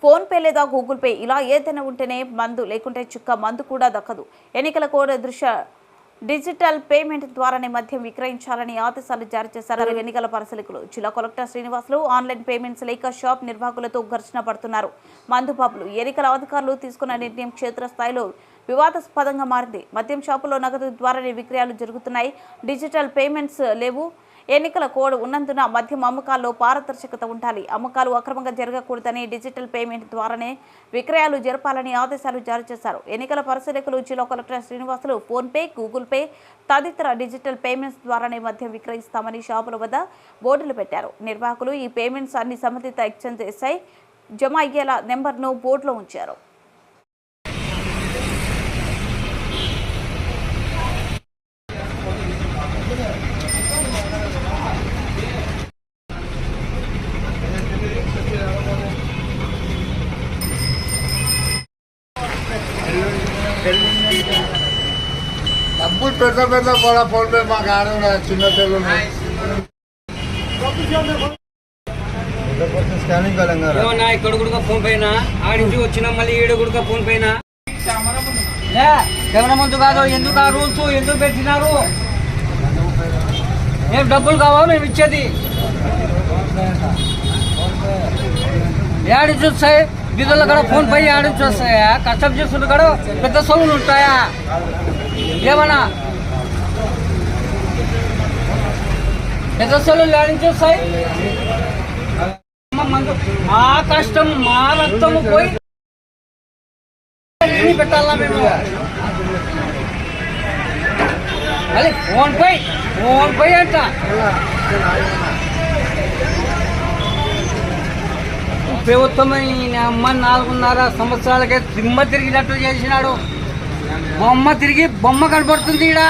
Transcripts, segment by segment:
PhonePe లేదా Google pay ఇలా ఏదైనా ఉంటేనే మందు, లేకుంటే చుక్క మందు కూడా దక్కదు. ఎన్నికల కోడ్ దృష్ట్యా డిజిటల్ పేమెంట్ ద్వారానే మద్యం విక్రయించాలని ఆదేశాలు జారీ చేశారు ఎన్నికల పరిశీలకులు. జిల్లా కలెక్టర్ శ్రీనివాసులు ఆన్లైన్ పేమెంట్స్ లేక షాప్ నిర్వాహకులతో ఘర్షణ పడుతున్నారు. మందు పబ్లు ఎన్నికల అధికారులు తీసుకున్న నిర్ణయం క్షేత్రస్థాయిలో వివాదాస్పదంగా మారింది. మద్యం షాపులో నగదు ద్వారానే విక్రయాలు జరుగుతున్నాయి. డిజిటల్ పేమెంట్స్ లేవు. ఎన్నికల కోడ్ ఉన్నందున మద్యం అమ్మకాల్లో పారదర్శకత ఉండాలి. అమ్మకాలు అక్రమంగా జరగకూడదని డిజిటల్ పేమెంట్ ద్వారానే విక్రయాలు జరపాలని ఆదేశాలు జారీ చేశారు. ఎన్నికల పరిశీలకులు జిల్లా collector Srinivasulu PhonePe, Google pay తదితర డిజిటల్ పేమెంట్స్ ద్వారానే మద్యం విక్రయిస్తామని షాపుల వద్ద బోర్డులు పెట్టారు. నిర్వాహకులు ఈ పేమెంట్స్ అన్ని సంబంధిత ఎక్స్చేంజ్ ఎస్ఐ జమ అయ్యేలా నెంబర్ను బోర్డులో ఉంచారు. డబ్బులు పెద్ద కూడా ఫోన్ పే మాకు ఆడ చిన్న పిల్లలు స్కానింగ్ ఏమన్నా ఇక్కడ కూడా ఫోన్ పైన ఆడించి వచ్చినా మళ్ళీ ఈడ కూడా ఫోన్ పైన కెమెరా ముందు కాదు. ఎందుకు ఆ రూల్స్ ఎందుకు పెట్టినారు? మేము డబ్బులు కావాలి మేము ఇచ్చేది. ఆడించి వస్తాయి వీధుల్లో కూడా ఫోన్ పై ఆడించి వస్తాయా? కష్టం చేస్తుంటే కూడా పెద్ద సొమ్ములు ఉంటాయా? ఏమన్నా పెద్ద సొమ్ములు ఆడించి వస్తాయి. మా కష్టం మా రక్తము పోయి పెట్టాలా మేము? మళ్ళీ ఫోన్ పై అంట. ప్రభుత్వమైన అమ్మ 4.5 సంవత్సరాలకే దిమ్మ తిరిగినట్టు చేసినాడు. బొమ్మ తిరిగి బొమ్మ కనబడుతుంది. ఈడ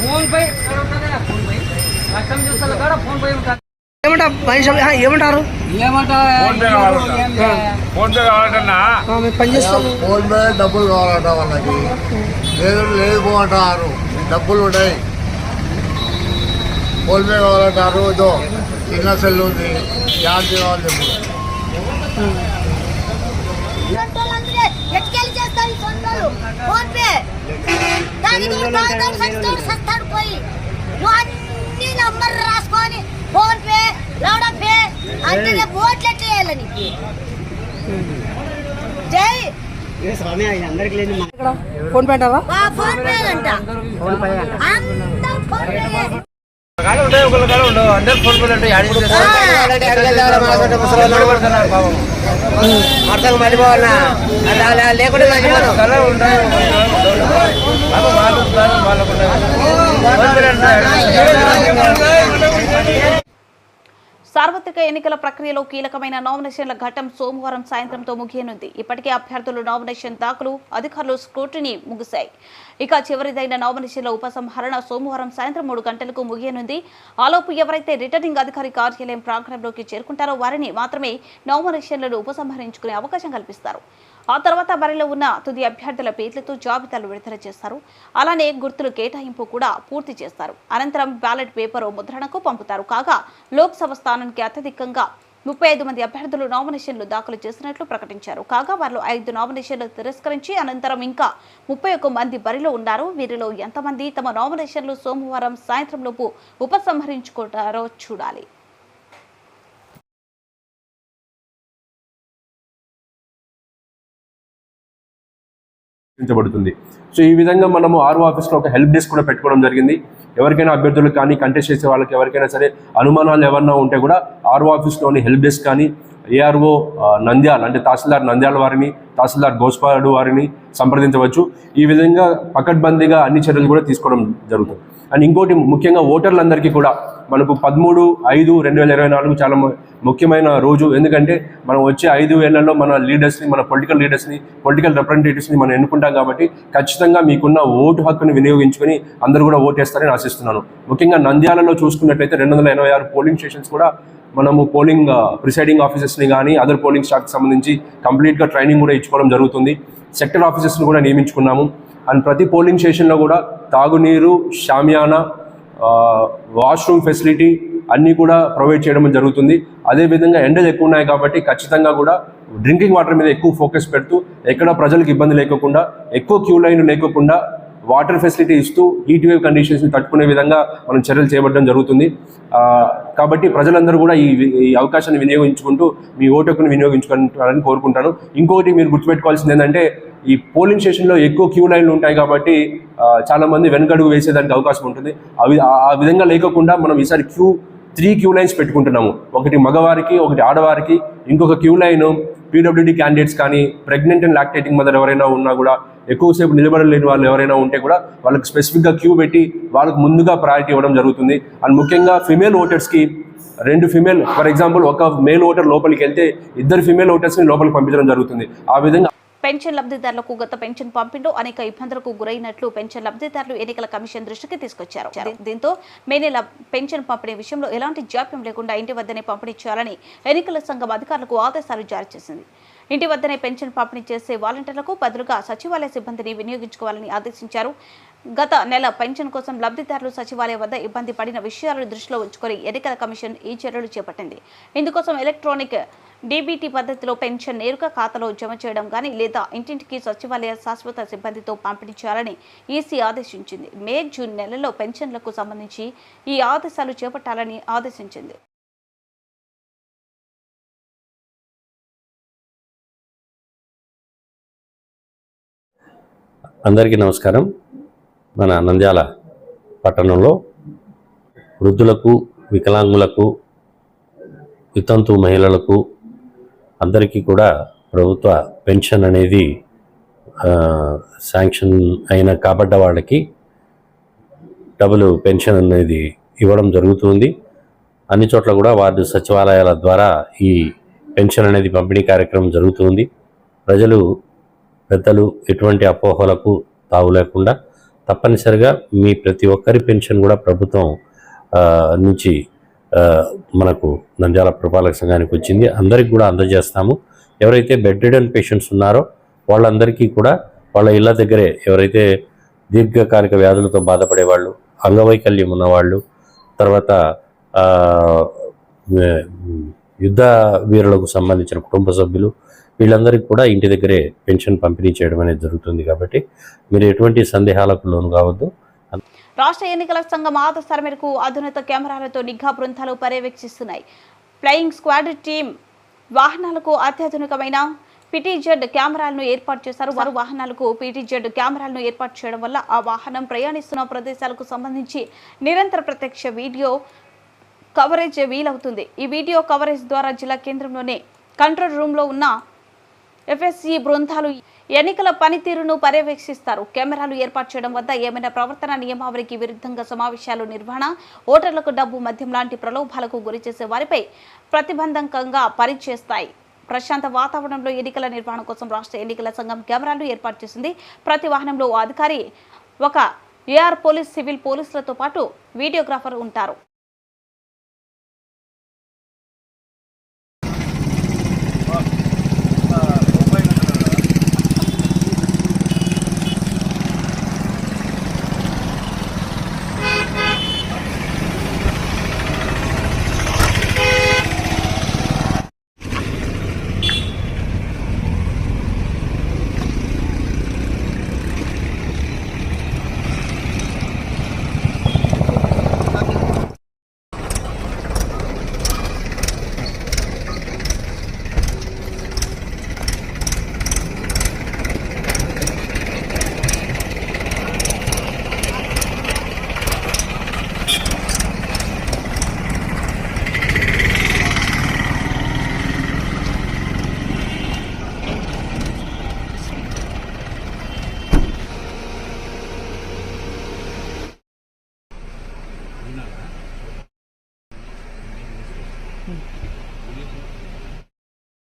ఫోన్ పై కష్టం చూస్తారు కూడా ఫోన్ పై ఉంటారు. ఏమంటారు ఫోన్ పే కావాలంటన్నా పనిచేస్తాను. ఫోన్ పే డబ్బులు కావాలంట వాళ్ళకి. లేదు అంటారు. డబ్బులు ఉంటాయి. ఫోన్ పే కావాలంటారు. ఇదో చిన్న సెల్ ఉంది. ఛార్జ్ కావాలి చెప్పు. రాసుకొని ఫోన్ పే లౌడా పే అంటే ఓట్లు ఎట్లా నీకు? జై స్వామి అందరికి లేదు ఫోన్ పే అంటావా? ఫోన్ పే అంట. అందరూ ఫోన్ పే అందరు ఫోన్ పే అంటే అర్థం మళ్ళీపోవాలన్నా లేకుండా సార్వత్రిక ఎన్నికల ప్రక్రియలో కీలకమైన నామినేషన్ల ఘట్టం సోమవారం సాయంత్రంతో ముగియనుంది. ఇప్పటికే అభ్యర్థులు నామినేషన్ దాఖలు, అధికారులు స్క్రూటినీ ముగిశాయి. ఇక చివరిదైన నామినేషన్ల ఉపసంహరణ సోమవారం సాయంత్రం 3 గంటలకు ముగియనుంది. ఆలోపు ఎవరైతే రిటర్నింగ్ అధికారి కార్యాలయం ప్రాంగణంలోకి చేరుకుంటారో వారిని మాత్రమే నామినేషన్లను ఉపసంహరించుకునే అవకాశం కల్పిస్తారు. ఆ తర్వాత బరిలో ఉన్న తుది అభ్యర్థుల పేర్లతో జాబితాలు విడుదల చేస్తారు. అలానే గుర్తులు కేటాయింపు కూడా పూర్తి చేస్తారు. అనంతరం బ్యాలెట్ పేపర్ ముద్రణకు పంపుతారు. కాగా లోక్సభ స్థానానికి అత్యధికంగా 35 మంది అభ్యర్థులు నామినేషన్లు దాఖలు చేసినట్లు ప్రకటించారు. కాగా వారిలో 5 నామినేషన్లు తిరస్కరించి అనంతరం ఇంకా 31 మంది బరిలో ఉన్నారు. వీరిలో ఎంతమంది తమ నామినేషన్లు సోమవారం సాయంత్రంలోపు ఉపసంహరించుకుంటారో చూడాలి. సో ఈ విధంగా మనము ఆర్ఓ ఆఫీస్లో ఒక హెల్ప్ డెస్క్ కూడా పెట్టుకోవడం జరిగింది. ఎవరికైనా అభ్యర్థులకు కానీ కంటెస్ట్ చేసే వాళ్ళకి ఎవరికైనా సరే అనుమానాలు ఏమన్నా ఉంటే కూడా ఆర్ఓ ఆఫీస్లోని హెల్ప్ డెస్క్ కానీ ఏఆర్ఓ నంద్యాల అంటే తహసీల్దార్ నంద్యాల వారిని, తహసీల్దార్ గోస్పాడు వారిని సంప్రదించవచ్చు. ఈ విధంగా పకడ్బందీగా అన్ని చర్యలు కూడా తీసుకోవడం జరుగుతుంది. అండ్ ఇంకోటి ముఖ్యంగా ఓటర్లందరికీ కూడా మనకు 13/5/2024 చాలా ముఖ్యమైన రోజు. ఎందుకంటే మనం వచ్చే 5 ఏళ్లలో మన లీడర్స్ని, మన పొలిటికల్ లీడర్స్ని, పొలిటికల్ రిప్రజెంటేటివ్స్ని మనం ఎన్నుకుంటాం. కాబట్టి ఖచ్చితంగా మీకున్న ఓటు హక్కుని వినియోగించుకొని అందరూ కూడా ఓటేస్తారని ఆశిస్తున్నాను. ముఖ్యంగా నంద్యాలలో చూసుకున్నట్లయితే 286 పోలింగ్ స్టేషన్స్ కూడా మనము పోలింగ్ ప్రిసైడింగ్ ఆఫీసర్స్ని కానీ అదర్ పోలింగ్ స్టాఫ్కి సంబంధించి కంప్లీట్గా ట్రైనింగ్ కూడా ఇచ్చుకోవడం జరుగుతుంది. సెక్టర్ ఆఫీసర్స్ని కూడా నియమించుకున్నాము. అండ్ ప్రతి పోలింగ్ స్టేషన్లో కూడా తాగునీరు, షామియానా, వాష్రూమ్ ఫెసిలిటీ, అన్నీ కూడా ప్రొవైడ్ చేయడం జరుగుతుంది. అదేవిధంగా ఎండలు ఎక్కువ ఉన్నాయి కాబట్టి ఖచ్చితంగా కూడా డ్రింకింగ్ వాటర్ మీద ఎక్కువ ఫోకస్ పెడుతూ ఎక్కడ ప్రజలకు ఇబ్బంది లేకుండా, ఎక్కువ క్యూ లైన్లు లేకుండా వాటర్ ఫెసిలిటీ ఇస్తూ హీట్ వేవ్ కండిషన్స్ని తట్టుకునే విధంగా మనం చర్యలు చేపట్టడం జరుగుతుంది. కాబట్టి ప్రజలందరూ కూడా ఈ అవకాశాన్ని వినియోగించుకుంటూ మీ ఓటును వినియోగించుకుంటారని కోరుకుంటాను. ఇంకొకటి మీరు గుర్తుపెట్టుకోవాల్సింది ఏంటంటే, ఈ పోలింగ్ స్టేషన్లో ఎక్కువ క్యూ లైన్లు ఉంటాయి కాబట్టి చాలామంది వెనకడుగు వేసేదానికి అవకాశం ఉంటుంది. ఆ విధంగా లేకుండా మనం ఈసారి 3 క్యూ లైన్స్ పెట్టుకుంటున్నాము. ఒకటి మగవారికి, ఒకటి ఆడవారికి, ఇంకొక క్యూ లైన్ పీడబ్ల్యూడీ క్యాండిడేట్స్ కానీ, ప్రెగ్నెంట్ అండ్ లాక్టేటింగ్ మదర్ ఎవరైనా ఉన్నా కూడా, ఎక్కువసేపు నిలబడలేని వాళ్ళు ఎవరైనా ఉంటే కూడా వాళ్ళకి స్పెసిఫిక్గా క్యూ పెట్టి వాళ్ళకు ముందుగా ప్రయారిటీ ఇవ్వడం జరుగుతుంది. అండ్ ముఖ్యంగా ఫిమేల్ ఓటర్స్కి 2 ఫిమేల్, ఫర్ ఎగ్జాంపుల్ ఒక మేల్ ఓటర్ లోపలికి వెళ్తే 2 ఫిమేల్ ఓటర్స్ని లోపలికి పంపించడం జరుగుతుంది. ఆ విధంగా పెన్షన్ లబ్ధిదారులకు గత పెన్షన్ పంపిణీలో అనేక ఇబ్బందులకు గురైనట్లు పెన్షన్ లబ్ధిదారులు ఎన్నికల కమిషన్ దృష్టికి తీసుకొచ్చారు. దీంతో మే నెల పెన్షన్ పంపిణీ విషయంలో ఎలాంటి జాప్యం లేకుండా ఇంటి వద్దనే పంపిణీ చేయాలని ఎన్నికల సంఘం అధికారులకు ఆదేశాలు జారీ చేసింది. ఇంటి వద్దనే పెన్షన్ పంపిణీ చేసే వాలంటీర్లకు బదులుగా సచివాలయ సిబ్బందిని వినియోగించుకోవాలని ఆదేశించారు. గత నెల పెన్షన్ కోసం లబ్ధిదారులు సచివాలయం వద్ద ఇబ్బంది పడిన విషయాలను దృష్టిలో ఉంచుకొని ఎన్నికల కమిషన్ ఈ చర్యలు చేపట్టింది. ఇందుకోసం ఎలక్ట్రానిక్ డీబీటీ పద్ధతిలో పెన్షన్ నేరుగా ఖాతాలో జమ చేయడం కానీ, లేదా ఇంటింటికి సచివాలయ శాశ్వత సిబ్బందితో పంపిణీ చేయాలని ఈసీ ఆదేశించింది. మే, జూన్ నెలల్లో పెన్షన్లకు సంబంధించి ఈ ఆదేశాలు చేపట్టాలని ఆదేశించింది. అందరికీ నమస్కారం. మన నంద్యాల పట్టణంలో వృద్ధులకు, వికలాంగులకు, వితంతు మహిళలకు అందరికీ కూడా ప్రభుత్వ పెన్షన్ అనేది శాంక్షన్ అయిన కాబడ్డ వాళ్ళకి డబుల్ పెన్షన్ అనేది ఇవ్వడం జరుగుతుంది. అన్ని చోట్ల కూడా వార్డు సచివాలయాల ద్వారా ఈ పెన్షన్ అనేది పంపిణీ కార్యక్రమం జరుగుతుంది. ప్రజలు, పెద్దలు ఎటువంటి అపోహలకు తావు లేకుండా తప్పనిసరిగా మీ ప్రతి ఒక్కరి పెన్షన్ కూడా ప్రభుత్వం నుంచి మనకు నంద్యాల పురపాలక సంఘానికి వచ్చింది. అందరికి కూడా అందజేస్తాము. ఎవరైతే బెడ్ రిడన్ పేషెంట్స్ ఉన్నారో వాళ్ళందరికీ కూడా వాళ్ళ ఇళ్ళ దగ్గరే, ఎవరైతే దీర్ఘకాలిక వ్యాధులతో బాధపడేవాళ్ళు, అంగవైకల్యం ఉన్నవాళ్ళు, తర్వాత యుద్ధ వీరులకు సంబంధించిన కుటుంబ సభ్యులు, వీళ్ళందరికీ కూడా ఇంటి దగ్గరే పెన్షన్ పంపిణీ చేయడం అనేది జరుగుతుంది. కాబట్టి మీరు ఎటువంటి సందేహాలకు లోను కావద్దు. రాష్ట్ర ఎన్నికల సంఘం ఆదేశాల మేరకు అధునాతన కెమెరాలతో నిఘా బృందాలు పర్యవేక్షిస్తున్నాయి. ఫ్లయింగ్ స్క్వాడ్ టీం వాహనాలకు అత్యాధునికమైన పీటీజెడ్ కెమెరాలను ఏర్పాటు చేశారు. వారు వాహనాలకు పీటీజెడ్ కెమెరాలను ఏర్పాటు చేయడం వల్ల ఆ వాహనం ప్రయాణిస్తున్న ప్రదేశాలకు సంబంధించి నిరంతర ప్రత్యక్ష వీడియో కవరేజ్ వీలవుతుంది. ఈ వీడియో కవరేజ్ ద్వారా జిల్లా కేంద్రంలోనే కంట్రోల్ రూమ్లో ఉన్న ఎఫ్ఎస్సి బృందాలు ఎన్నికల పనితీరును పర్యవేక్షిస్తారు. కెమెరాలు ఏర్పాటు చేయడం వద్ద ఏమైనా ప్రవర్తన నియమావళికి విరుద్ధంగా సమావేశాలు నిర్వహణ, ఓటర్లకు డబ్బు, మద్యం లాంటి ప్రలోభాలకు గురిచేసే వారిపై ప్రతిబంధకంగా పనిచేస్తాయి. ప్రశాంత వాతావరణంలో ఎన్నికల నిర్వహణ కోసం రాష్ట్ర ఎన్నికల సంఘం కెమెరాలు ఏర్పాటు చేసింది. ప్రతి వాహనంలో ఓ అధికారి, ఒక ఏఆర్ పోలీస్, సివిల్ పోలీసులతో పాటు వీడియోగ్రాఫర్ ఉంటారు.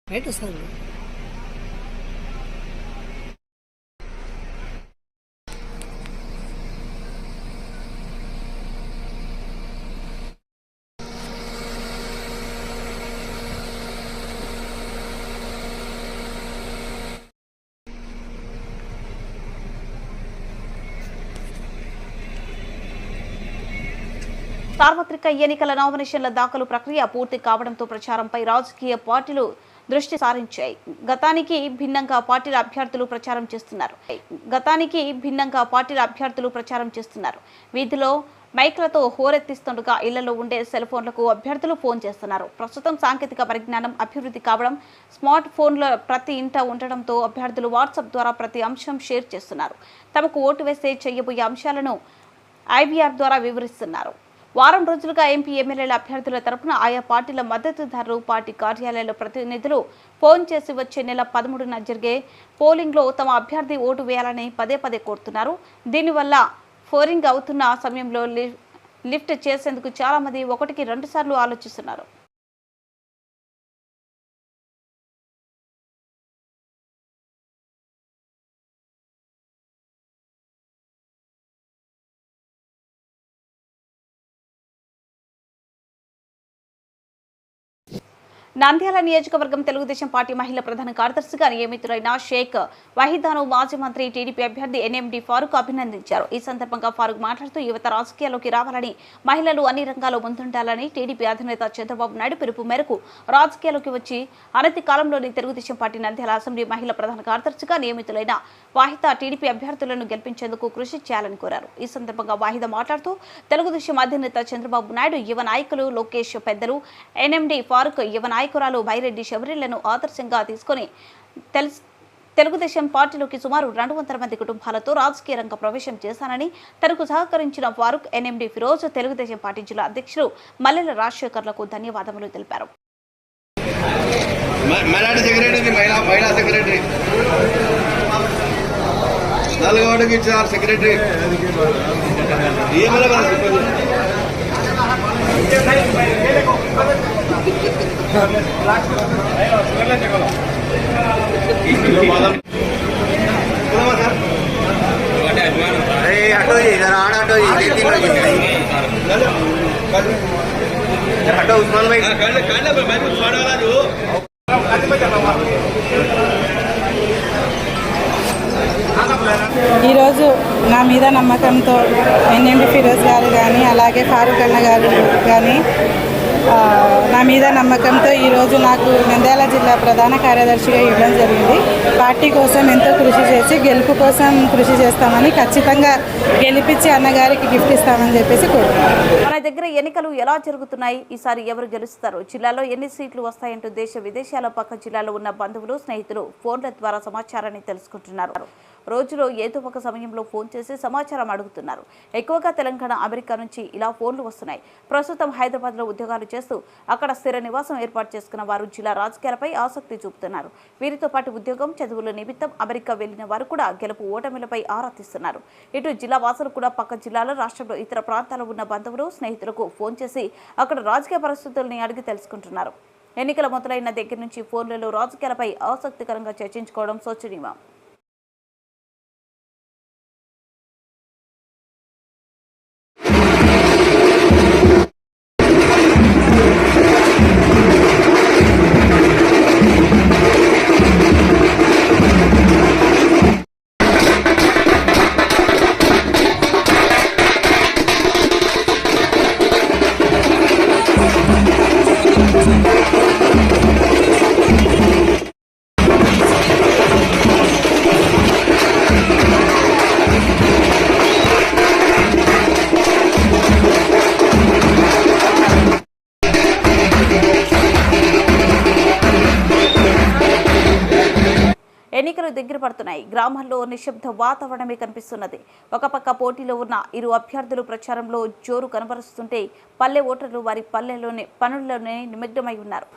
రైట్ వస్తుంది. సార్వత్రిక ఎన్నికల నామినేషన్ల దాఖలు ప్రక్రియ పూర్తి కావడంతో ప్రచారంపై రాజకీయ పార్టీలు దృష్టి సారించాయి. గతానికి భిన్నంగా పార్టీల అభ్యర్థులు ప్రచారం చేస్తున్నారు. వీధిలో మైక్లతో హోరెత్తిస్తుండగా ఇళ్లలో ఉండే సెల్ ఫోన్లకు అభ్యర్థులు ఫోన్ చేస్తున్నారు. ప్రస్తుతం సాంకేతిక పరిజ్ఞానం అభివృద్ధి కావడం, స్మార్ట్ ఫోన్ల ప్రతి ఇంట ఉండడంతో అభ్యర్థులు వాట్సాప్ ద్వారా ప్రతి అంశం షేర్ చేస్తున్నారు. తమకు ఓటు వేస్తే చేయబోయే అంశాలను ఐబీఆర్ ద్వారా వివరిస్తున్నారు. వారం రోజులుగా ఎంపీ ఎమ్మెల్యేల అభ్యర్థుల తరపున ఆయా పార్టీల మద్దతుదారులు పార్టీ కార్యాలయాల ప్రతినిధులు ఫోన్ చేసి వచ్చే నెల 13న జరిగే పోలింగ్లో తమ అభ్యర్థి ఓటు వేయాలని పదే కోరుతున్నారు. దీనివల్ల పోలింగ్ అవుతున్న సమయంలో లిఫ్ట్ చేసేందుకు చాలా మంది 1కి 2 సార్లు ఆలోచిస్తున్నారు. నంద్యాల నియోజకవర్గం తెలుగుదేశం పార్టీ మహిళా ప్రధాన కార్యదర్శిగా నియమితులైన షేక్ వహీదాను మాజీ మంత్రి టీడీపీ అభ్యర్థి ఎన్ఎండి ఫారూక్ అభినందించారు. ఈ సందర్భంగా ఫారూక్ మాట్లాడుతూ యువత రాజకీయాల్లోకి రావాలని, మహిళలు అన్ని రంగాల్లో ముందుండాలని టీడీపీ అధినేత చంద్రబాబు నాయుడు పిలుపు మేరకు రాజకీయాల్లోకి వచ్చి అనతి కాలంలోని తెలుగుదేశం పార్టీ నంద్యాల అసెంబ్లీ మహిళా ప్రధాన కార్యదర్శిగా నియమితులైన వాహిదా టీడీపీ అభ్యర్థులను గెలిపించేందుకు కృషి చేయాలని కోరారు. ఈ సందర్భంగా వాహిదా మాట్లాడుతూ తెలుగుదేశం అధినేత చంద్రబాబు నాయుడు యువ నాయకులు లోకేష్ పెద్దలు ఎన్ఎండి ఫారూక్ యువ నాయకురాలు బైరెడ్డి శబరిలను ఆదర్శంగా తీసుకుని తెలుగుదేశం పార్టీలోకి సుమారు 200 మంది కుటుంబాలతో రాజకీయ రంగ ప్రవేశం చేశానని, తనకు సహకరించిన ఫారూక్, ఎన్ఎండి ఫిరోజ్, తెలుగుదేశం పార్టీ జిల్లా అధ్యక్షులు మల్లెల రాజశేఖర్లకు ధన్యవాదములు తెలిపారు. ఈరోజు నా మీద నమ్మకంతో ఎన్ఎండి ఫిరోజ్ గారు కానీ అలాగే ఫారూక్ అన్న గారు కానీ నా మీద నమ్మకంతో ఈరోజు నాకు నంద్యాల జిల్లా ప్రధాన కార్యదర్శిగా ఇవ్వడం జరిగింది. పార్టీ కోసం ఎంతో కృషి చేసి గెలుపు కోసం కృషి చేస్తామని, ఖచ్చితంగా గెలిపించి అన్నగారికి గిఫ్ట్ ఇస్తామని చెప్పేసి కోరుతున్నాను. మన దగ్గర ఎన్నికలు ఎలా జరుగుతున్నాయి, ఈసారి ఎవరు గెలుస్తారు, జిల్లాలో ఎన్ని సీట్లు వస్తాయంటూ దేశ విదేశాల పక్క జిల్లాలో ఉన్న బంధువులు, స్నేహితులు ఫోన్ల ద్వారా సమాచారాన్ని తెలుసుకుంటున్నారు. రోజులో ఏదో ఒక సమయంలో ఫోన్ చేసి సమాచారం అడుగుతున్నారు. ఎక్కువగా తెలంగాణ, అమెరికా నుంచి ఇలా ఫోన్లు వస్తున్నాయి. ప్రస్తుతం హైదరాబాద్లో ఉద్యోగాలు చేస్తూ అక్కడ స్థిర నివాసం ఏర్పాటు చేసుకున్న వారు జిల్లా రాజకీయాలపై ఆసక్తి చూపుతున్నారు. వీరితో పాటు ఉద్యోగం, చదువుల నిమిత్తం అమెరికా వెళ్లిన వారు కూడా గెలుపు ఓటమిలపై ఆరా తీస్తున్నారు. ఇటు జిల్లా వాసులు కూడా పక్క జిల్లాలో, రాష్ట్రంలో ఇతర ప్రాంతాల్లో ఉన్న బంధువులు, స్నేహితులకు ఫోన్ చేసి అక్కడ రాజకీయ పరిస్థితుల్ని అడిగి తెలుసుకుంటున్నారు. ఎన్నికల మొదలైన దగ్గర నుంచి ఫోన్లలో రాజకీయాలపై ఆసక్తికరంగా చర్చించుకోవడం శోచనీయం. ఎన్నికలు దగ్గర పడుతున్నాయి. గ్రామాల్లో నిశ్శబ్ద వాతావరణమే కనిపిస్తున్నది. ఒక పక్క పోటీలో ఉన్న ఇరు అభ్యర్థులు ప్రచారంలో జోరు కనబరుస్తుంటే, పల్లె ఓటర్లు వారి పనుల్లోనే నిమగ్నమై ఉన్నారు.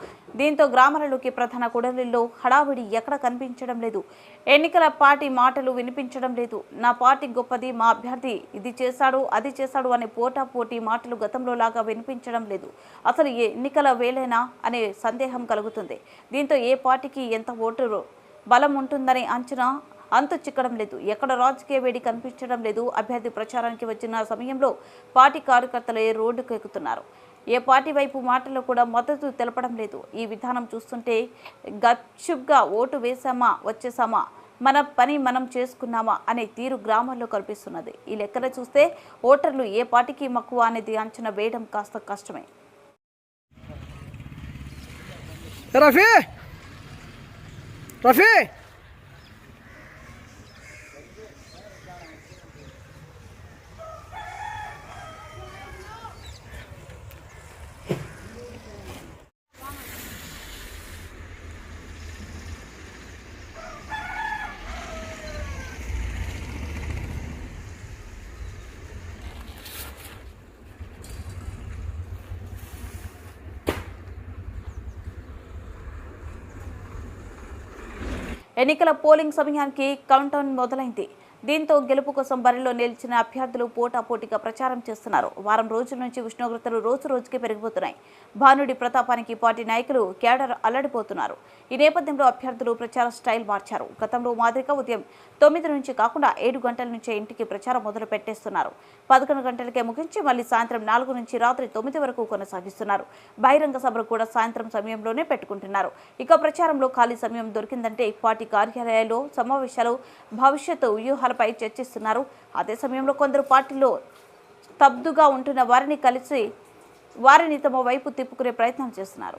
దీంతో గ్రామాలలోకి ప్రధాన కూడలిలో హడావిడి ఎక్కడ కనిపించడం లేదు. ఎన్నికల పార్టీ మాటలు వినిపించడం లేదు. నా పార్టీ గొప్పది, మా అభ్యర్థి ఇది చేశాడు, అది చేశాడు అనే పోటీ మాటలు గతంలో లాగా వినిపించడం లేదు. అసలు ఎన్నికల వేళేనా అనే సందేహం కలుగుతుంది. దీంతో ఏ పార్టీకి ఎంత ఓటరు బలం ఉంటుందనే అంచనా అంతు చిక్కడం లేదు. ఎక్కడ రాజకీయ వేడి కనిపించడం లేదు. అభ్యర్థి ప్రచారానికి వచ్చిన సమయంలో పార్టీ కార్యకర్తలే రోడ్డుకు ఎక్కుతున్నారు. ఏ పార్టీ వైపు మాటల్లో కూడా మద్దతు తెలపడం లేదు. ఈ విధానం చూస్తుంటే గప్చుప్గా ఓటు వేసామా వచ్చేసామా మన పని మనం చేసుకున్నామా అనే తీరు గ్రామాల్లో కనిపిస్తున్నది. ఈ లెక్కన చూస్తే ఓటర్లు ఏ పార్టీకి మక్కువ అనేది అంచనా వేయడం కాస్త కష్టమే. రఫీ ఎన్నికల పోలింగ్ సమయానికి కౌంటౌన్ మొదలైంది. దీంతో గెలుపు కోసం బరిలో నిలిచిన అభ్యర్థులు పోటాపోటీగా ప్రచారం చేస్తున్నారు. వారం రోజుల నుంచి ఉష్ణోగ్రతలు రోజు రోజుకి పెరిగిపోతున్నాయి. భానుడి ప్రతాపానికి పార్టీ నాయకులు కేడర్ అల్లడిపోతున్నారు. ఈ నేపథ్యంలో అభ్యర్థులు ప్రచార స్టైల్ మార్చారు. గతంలో మాదిరిగా ఉదయం 9 నుంచి కాకుండా 7 గంటల నుంచే ఇంటికి ప్రచారం మొదలు పెట్టేస్తున్నారు. 11 గంటలకే ముగించి మళ్ళీ సాయంత్రం 4 నుంచి రాత్రి 9 వరకు కొనసాగిస్తున్నారు. బహిరంగ సభలు కూడా సాయంత్రం సమయంలోనే పెట్టుకుంటున్నారు. ఇక ప్రచారంలో ఖాళీ సమయం దొరికిందంటే పార్టీ కార్యాలయాల్లో సమావేశాలు, భవిష్యత్తు వ్యూహాలపై చర్చిస్తున్నారు. అదే సమయంలో కొందరు పార్టీలో స్తబ్దుగా ఉంటున్న వారిని కలిసి వారిని తమ వైపు తిప్పుకునే ప్రయత్నం చేస్తున్నారు.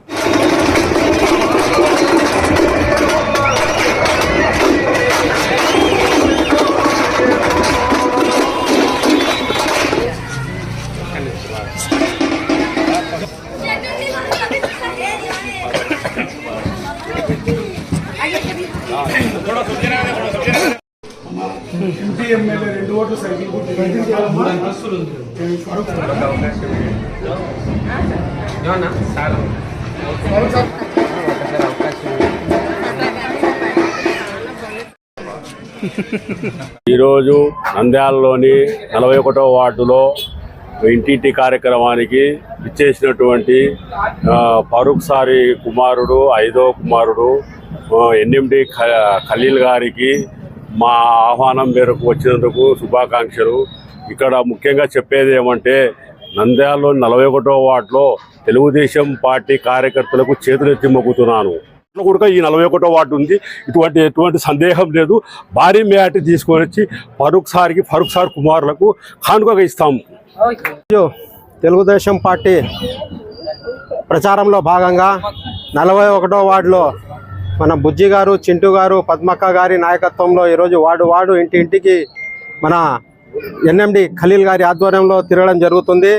ఎంపీ ఎమ్మెల్యే 2 ఓట్లు సైకిల్ ఈరోజు నంద్యాలలోని 41వ వార్డులో ఇంటింటి కార్యక్రమానికి ఇచ్చేసినటువంటి ఫరూక్ సారి కుమారుడు 5వ కుమారుడు ఎన్ఎండి ఖలీల్ గారికి మా ఆహ్వానం మేరకు వచ్చినందుకు శుభాకాంక్షలు. ఇక్కడ ముఖ్యంగా చెప్పేది ఏమంటే నంద్యాలలో 41వ వార్డులో తెలుగుదేశం పార్టీ కార్యకర్తలకు చేతులెత్తి మొక్కుతున్నాను. కూడా ఈ 41వ వార్డు ఉంది, ఎటువంటి సందేహం లేదు. భారీ మేటి తీసుకొని వచ్చి ఫరూక్ సార్ కుమారులకు కానుకగా ఇస్తాము. తెలుగుదేశం పార్టీ ప్రచారంలో భాగంగా 41వ వార్డులో మన బుజ్జి గారు, చింటూ గారు, పద్మక్క గారి నాయకత్వంలో ఈరోజు వార్డు ఇంటింటికి మన ఎన్ఎండి ఖలీల్ గారి ఆధ్వర్యంలో తిరగడం జరుగుతుంది.